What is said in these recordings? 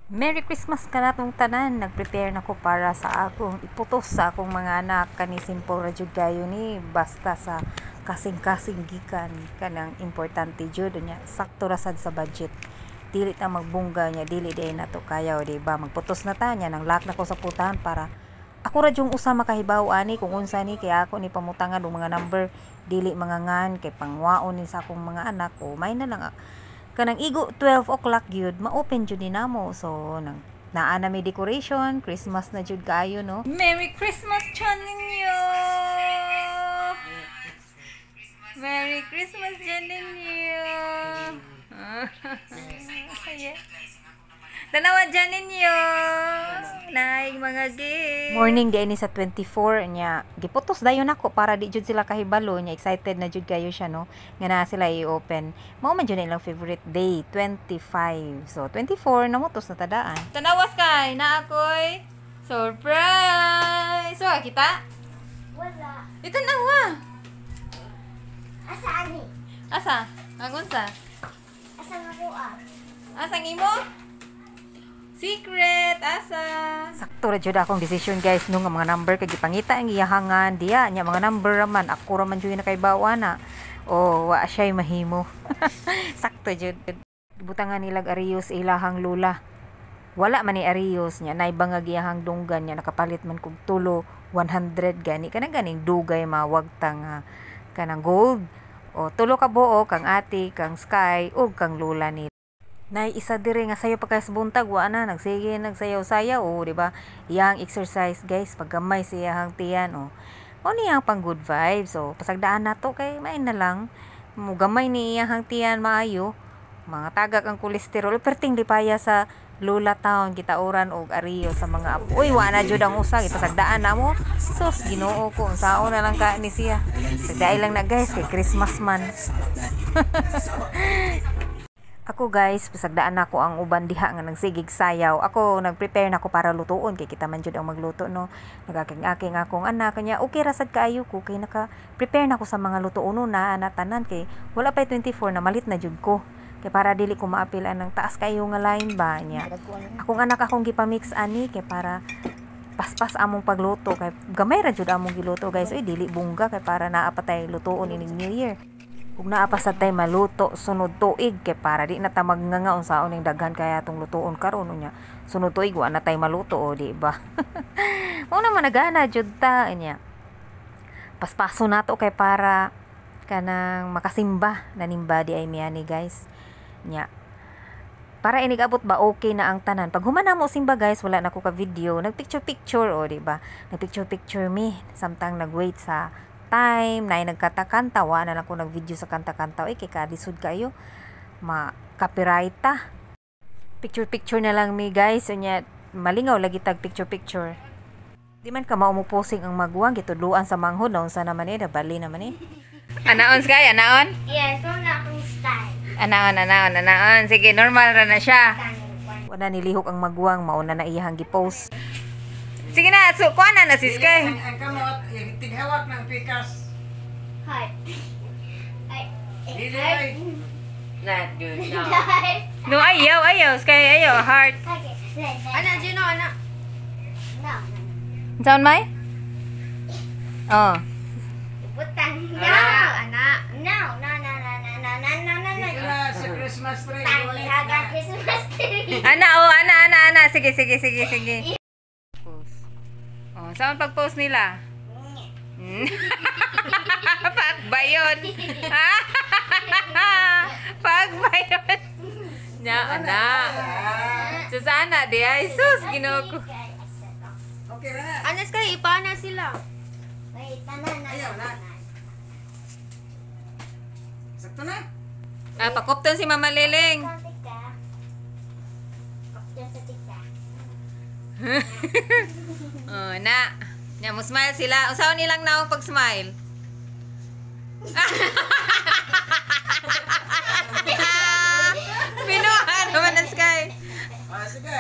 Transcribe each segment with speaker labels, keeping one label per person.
Speaker 1: Merry Christmas ka natong tanan. Nag-prepare na ko para sa akong iputos sa akong mga anak. Kani simple ra jud kayo ni basta sa kasing-kasing gikan kanang importante jud nya. Sakto ra sad sa budget. Dili ta magbungga nya, dili day na to kayaw, di ba? Magputos na ta nya nang lock na ko sa putahan para ako ra jung usa makahibaw ani kung unsa ni kay ako ni pamutangan og mga number dili mga ngan kay pangwaon ni sa akong mga anak o may na lang kanang igo 12 o'clock gyud ma-open jud ni namo. So nang naa na may decoration, Christmas na jud kaayo no. Merry Christmas chan ninyo. Merry Christmas dyan ninyo. Tanawa dyan ninyo. Naing mga gift. Morning day ni sa 24 nya. Giputos dayon ako para di jud sila kahibalo nya. Excited na jud kayo siya no. Nga na sila i-open. Mao man jud ilang favorite day 25. So 24 namutos na tadaan. Tanawas kay na ako'y surprise. So kita?
Speaker 2: Wala.
Speaker 1: Ito na wa.
Speaker 2: Asa ani?
Speaker 1: Asa? Agunsa?
Speaker 2: Asa nga ko ah?
Speaker 1: Asang imo? Secret, asa? Sakto ra jud akong decision guys no nga mga number kay gipangita ang iyahangan diya nya mga number raman ako raman jud nakaibawa na. Oh, wa siya'y mahimo. Sakto jud. Butangan nilag Arios ilahang lula. Wala man ni Arios nya naibangag iyahang dunggan nya nakapalit man kog tulo 100 gani kanang ganing dugay mawagtang kanang gold. O tulo ka buo kang ati, kang Sky ug kang lula ni. Nay isa dire nga sayo pa kay sa buntag wa na nagsige nagsayaw-sayaw o di ba? Iyang exercise guys paggamay siya hang tiyan o. O niya pang good vibes. So pasagdaan nato kay main na lang mo gamay ni iyang tiyan maayo. Mga tagak ang kolesterol perting lipaya sa Lula Town kita oran og Ario sa mga apo. Uy, wa na jud ang usa ipasagdaan namo. Sus, Ginoo ko unsaon na lang ka ni siya. Sagday lang na guys kay Christmas man. Ako guys, pasagdaan nako ang uban diha nga nagsigig sayaw. Ako nagprepare nako para lutuon kay kita man jud ang magluto no. Nagaking-aking akong anak kanya okay ra sad kaayo ko kay naka-prepare nako sa mga lutuon na tanan kay wala pa 24 na malit na jud ko. Kay para dili ko maapilan ng taas kayo nga line ba niya. Akong anak akong gipamix ani kay para paspas among pagluto kay gamay ra jud among giluto guys. Uy dili bungga kay para naa pa tay lutoon ining New Year. Kung naa pa sa tay maluto sunod tuig kay para di na ta magnganga unsaon ning daghan kaya tong lutoon karon nya. Sunod tuig wa na tay maluto o di ba. Mao naman nagana jud ta nya. Paspaso nato kay para kanang makasimba nanimba di ay miyani guys nya para inigabot ba okay na ang tanan pag humana mo simba guys wala na ko ka video nag picture o di ba nag picture me samtang nagwait sa time na nagkatakanta wa na lang ko nag video sa kanta-kanta kay kadisud kayo ma copyright ta picture na lang me guys nya malingaw lagi tag picture di man ka mao mo posing ang magwang gitudluan sa manghod na unsa naman bali naman anaon Sky anaon
Speaker 2: Yes, wala akong style.
Speaker 1: Anaon. Sige, normal ra na siya. Wala nilihok ang magwang, mauna na iyahang gi-post. Sige na, so kuha na si Sky.
Speaker 3: Ang kamot, tighawak ng pikas.
Speaker 2: Heart.
Speaker 3: Dili.
Speaker 4: Not good, no.
Speaker 1: No, ayaw, Sky, ayaw, heart.
Speaker 2: Okay.
Speaker 4: Ana, Gino, ana.
Speaker 2: No.
Speaker 1: Sound may? Oh.
Speaker 2: Butang. No.
Speaker 4: Ana.
Speaker 2: No.
Speaker 3: Wala sa Christmas tree.
Speaker 2: Tangi haga Christmas tree.
Speaker 1: Ana. Sige. Post. Oh, saan pag-post nila? Pagbayon. Pagbayon. Nya, anak. Susana, di ay sus, Ginoo ko.
Speaker 3: Okay na.
Speaker 4: Anas kayo, ipana sila.
Speaker 2: Wait, tanan.
Speaker 3: Ayaw na. Sakto na.
Speaker 1: Pakupton si Mama Liling. Oh, na. Nya mo smile sila. Unsaon nilang naong pag-smile? Pinuha naman ng Sky.
Speaker 3: Sige.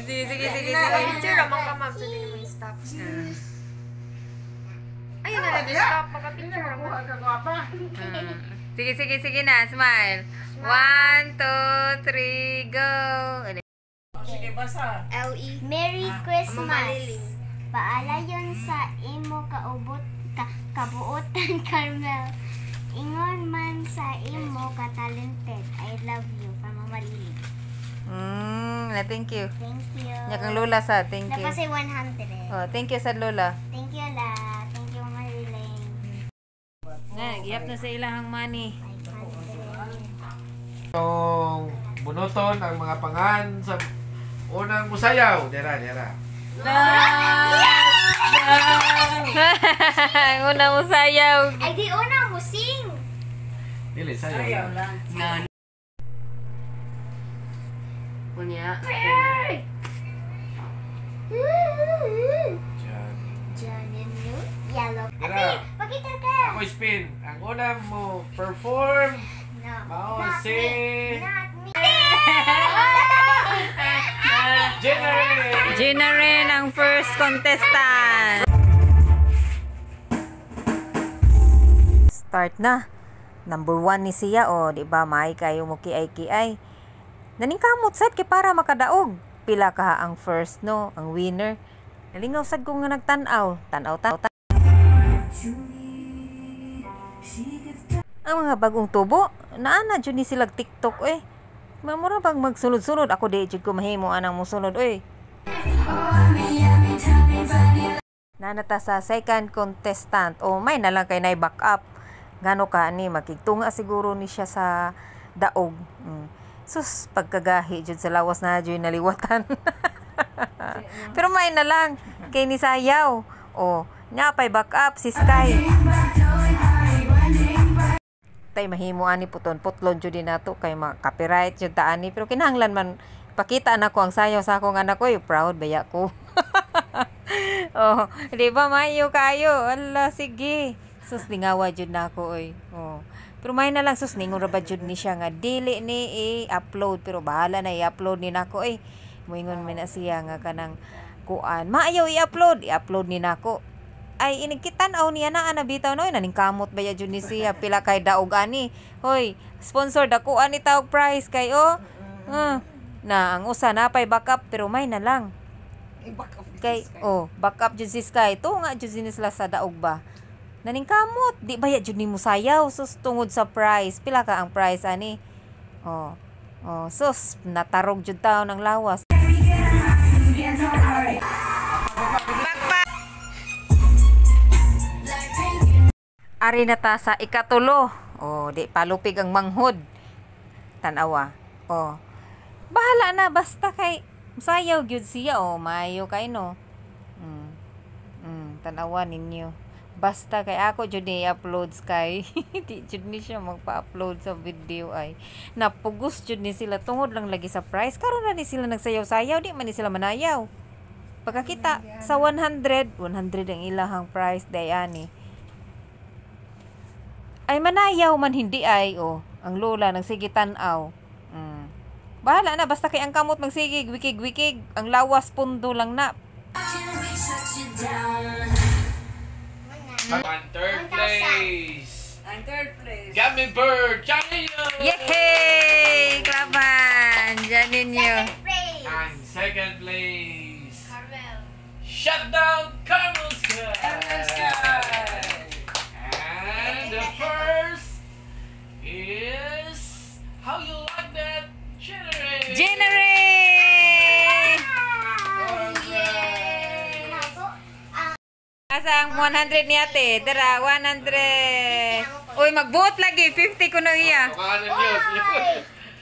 Speaker 1: Sige.
Speaker 4: Picture naman ka, ma'am. So, hindi mo yung stop. Ayun na, stop. Pagka-picture ako.
Speaker 1: Sige na, smile. 1, 2, 3, go.
Speaker 3: Sige, basa.
Speaker 4: L.E.
Speaker 2: Merry
Speaker 4: Mama
Speaker 2: Christmas.
Speaker 4: Maliling.
Speaker 2: Paalayon sa imo kabuotan, Carmel. Ingon man sa imo ka-talented. I love you, Mama Maliling.
Speaker 1: Thank you.
Speaker 2: Thank you.
Speaker 1: Nya kang lola sa, thank you.
Speaker 2: Dapat say 100.
Speaker 1: Oh, thank you sa lola.
Speaker 2: Thank you, la. Thank you, Mama Maliling.
Speaker 1: Na, giyap na sa ilahang money.
Speaker 2: 500.
Speaker 5: Itong bunuton ang mga pangan sa unang musayaw. Dera.
Speaker 1: Una mo sayaw.
Speaker 2: Ay, di una mo sing.
Speaker 5: Dili, sayaw
Speaker 3: Ayaw
Speaker 5: lang.
Speaker 3: lang.
Speaker 4: Kunya.
Speaker 5: Diyan.
Speaker 2: John and you. Yellow.
Speaker 5: Dira.
Speaker 2: Ate, pakita ka.
Speaker 5: Ako spin. Ang unang mo perform.
Speaker 2: No.
Speaker 5: Mao
Speaker 2: Not
Speaker 5: si
Speaker 2: me. Not me.
Speaker 5: Jenny.
Speaker 1: Gina rin ang first contestant. Start na. Number 1 ni siya, o, di ba, may kayo mo kiay. Naning kamot sad kay para makadaog. Pila ka ang first, no, ang winner. Nalingaw sad ko nga nagtanaw. Tanaw. Ang mga bagong tubo, naana jud ni silag TikTok, Mamura bang magsunod-sunod ako di jud ko mahimo anang musunod, Nanata sa second contestant. May na lang kay nay back up. Ngano ka ni makigtunga siguro ni siya sa daog. Sus, pagkagahi jud sa lawas na jud naliwatan. Pero may na lang kay ni sayaw. Nya pay back up si Sky. Tay mahimo ani putlon jud nato kay copyright jud ta ani, pero kinahanglan man pakita na ko ang sayaw sa akong anak ko, proud baya ko. Di ba mayo kayo? Ala, sige. Sus lingawa jud nako Pero may na lang sus ningon ra ba jud ni siya nga dili ni i-upload, pero bahala na i-upload ni nako Moingon man na siya nga kanang kuan. Maayaw i-upload ni nako. Ay inigkitan-aw niya na bitaw noy naning kamot baya jud ni siya pila kay daog ani. Hoy, sponsor dako ani tawag price kay na ang usa na pay backup pero may na lang. Kay backup jud si Sky. Tunga jud sila sa daog ba. Naning kamot, di baya jud nimo sayaw sus tungod sa price. Pila ka ang price ani? Sus natarog jud taon ng lawas. Ari na ta sa ikatulo. Di palupig ang manghod. Tanawa. Bahala na basta kay sayaw gyud siya mayo kay no. Tanawa ninyo. Basta kay ako jud ni upload Sky. Di jud ni siya magpa-upload sa video napugos jud ni sila tungod lang lagi sa price. Karon na ni sila nagsayaw-sayaw, di man ni sila manayaw. Pagkakita sa 100 ang ilahang price dayani. Ay manayaw man hindi ang lola nang sige tan-aw. Bahala na basta kay ang kamot magsigig wikig ang lawas pundo lang na.
Speaker 5: Ang third place.
Speaker 3: Ang third place.
Speaker 5: Gummy Bird. Chanyo.
Speaker 1: Yay! Klaban! Diyan ninyo.
Speaker 2: Second place.
Speaker 5: Ang second place.
Speaker 4: Carmel.
Speaker 5: Shutdown Carmel Sky. And the first is How You Like That Generate.
Speaker 1: Generate!
Speaker 2: Yay!
Speaker 1: Asa ang 100 ni ate? Dara, 100. Uy, mag-vote lagi. 50 ko na iya.
Speaker 5: Pangalan yun.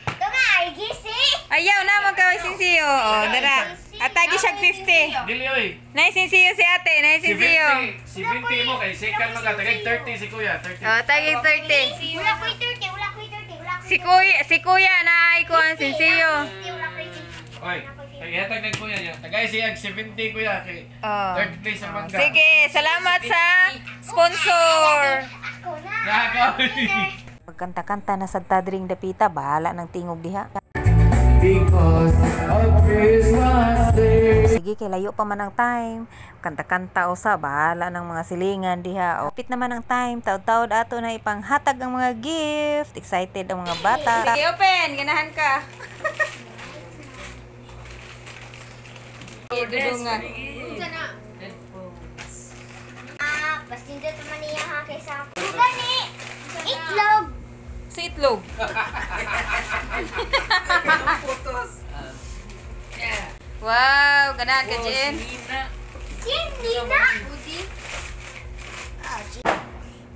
Speaker 2: Ito nga, ay gisi.
Speaker 1: Ayaw na magkaway sinsiyo. Dara. Atagi siya 50.
Speaker 5: Dili oy.
Speaker 1: Naisinsiyo si ate.
Speaker 5: Si
Speaker 1: Naisinsiyo.
Speaker 5: 20. Si 20 mo kay second mo ka. Tagay 30 si kuya. 30.
Speaker 1: Tagi 30.
Speaker 2: Wala ko'y 30, wala ko'y 30, wala ko'y
Speaker 1: Si kuya na ay ko ang sinsiyo.
Speaker 2: 50, wala ko'y 50.
Speaker 5: Oy. Ihatag ng kuya niya. Tagay siya 70 kuya. Kay third place sa mangga.
Speaker 1: Sige, salamat sa sponsor.
Speaker 2: Ako na.
Speaker 5: Nakaw.
Speaker 1: Pagkanta-kanta na sa tadring dapita, bahala ng tingog diha.
Speaker 5: Because of Christmas Day.
Speaker 1: Sige, kay layo pa man ang time. Kanta-kanta o sa bahala ng mga silingan diha. Kapit naman ang time, taod-taod ato na ipanghatag ang mga gift. Excited ang mga bata. Sige, open. Ganahan ka. Dudungan.
Speaker 4: Unsa na?
Speaker 2: Pastindot naman niya ha kaysa ako. Gani! Itlog!
Speaker 1: Sa itlog.
Speaker 3: Putos.
Speaker 1: Wow, ganahan ka, Jen.
Speaker 2: Cindy na!
Speaker 4: Buti.
Speaker 2: Ah,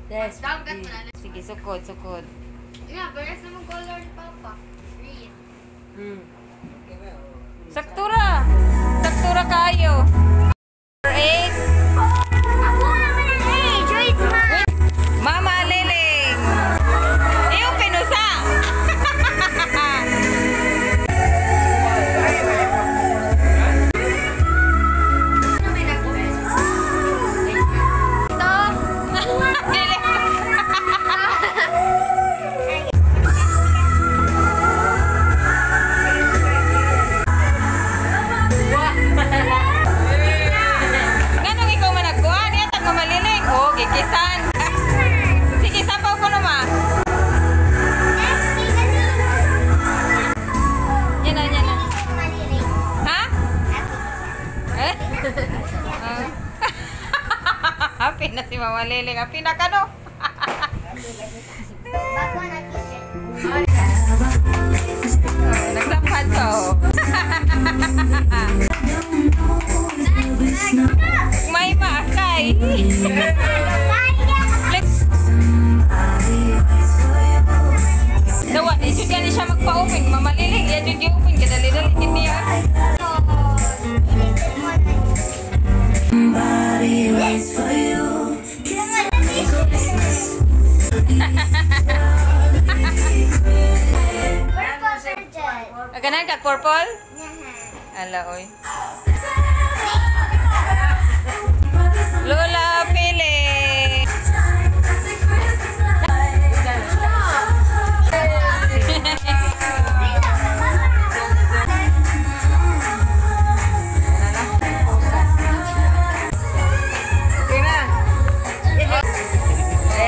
Speaker 4: Dagat mo na.
Speaker 1: Sige, sukod, sukod.
Speaker 4: Ina, pares naman color ni Papa. Green.
Speaker 1: Saktura. Saktura kayo. Number 8.
Speaker 2: ako naman ang A! Joyce ma!
Speaker 1: Mama Liling. Iyong pinusa.
Speaker 4: Ano may nakuha?
Speaker 1: Nganong ikaw managkuha? Niya tag mamaliling. Oh, gikisan. Sige, sapaw ko naman.
Speaker 2: Next, kay gani!
Speaker 1: Yan na, yan na.
Speaker 2: Maliling.
Speaker 1: Ha? Eh? Happy na si Mama Liling. Happy na ka, no?
Speaker 2: Bago na t-shirt.
Speaker 1: Naglampad ka, oh. May maakay. Dawa, isod ka ni siya magpa-open. Mama Liling, yan yung gi-open. Kadali-dali din niya. Ganan ka, purple? Ala, oy. Lola, pili.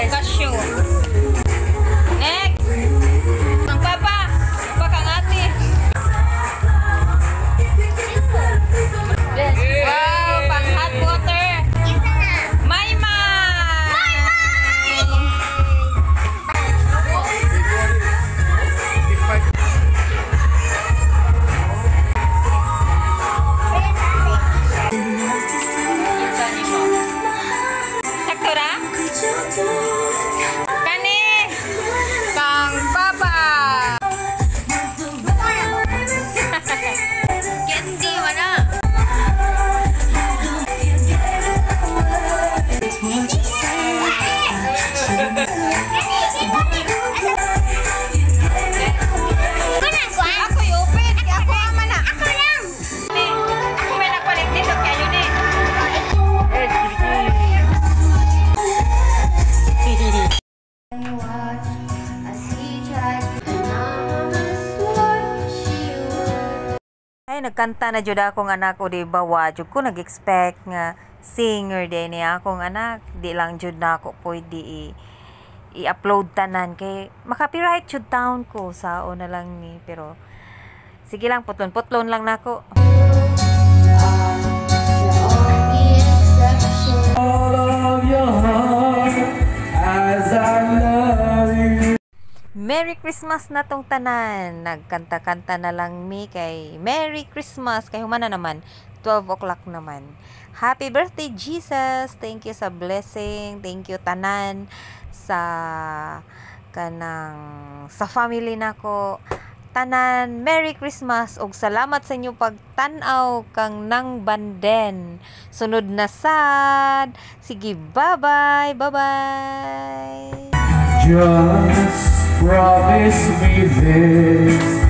Speaker 1: Cashew. Next. Ang papa. Pakang ate. Wow, pang hot water. Mayma. Saktura? Kani. Kang papa.
Speaker 4: Candy, wala.
Speaker 1: Ako i-open. Ako ama na. Ako lang. Ako may nagpalit dito. Kaya yun eh. Ay, nagkanta na jud akong anak o di ba wa jud ko nag-expect nga singer din niya akong anak. Di lang jud na ako pwede i-upload tanan kay makapiright jud taon ko sao na lang ni pero sige lang putlon-putlon lang nako.
Speaker 5: All of your heart as I love you.
Speaker 1: Merry Christmas na tong tanan. Nagkanta-kanta na lang mi kay Merry Christmas kay humana naman 12 o'clock naman. Happy birthday Jesus. Thank you sa blessing. Thank you tanan sa kanang sa family nako. Tanan, Merry Christmas ug salamat sa inyo pagtan-aw kang nang banden. Sunod na sad. Sige, bye-bye. Bye-bye.
Speaker 5: Just promise me this.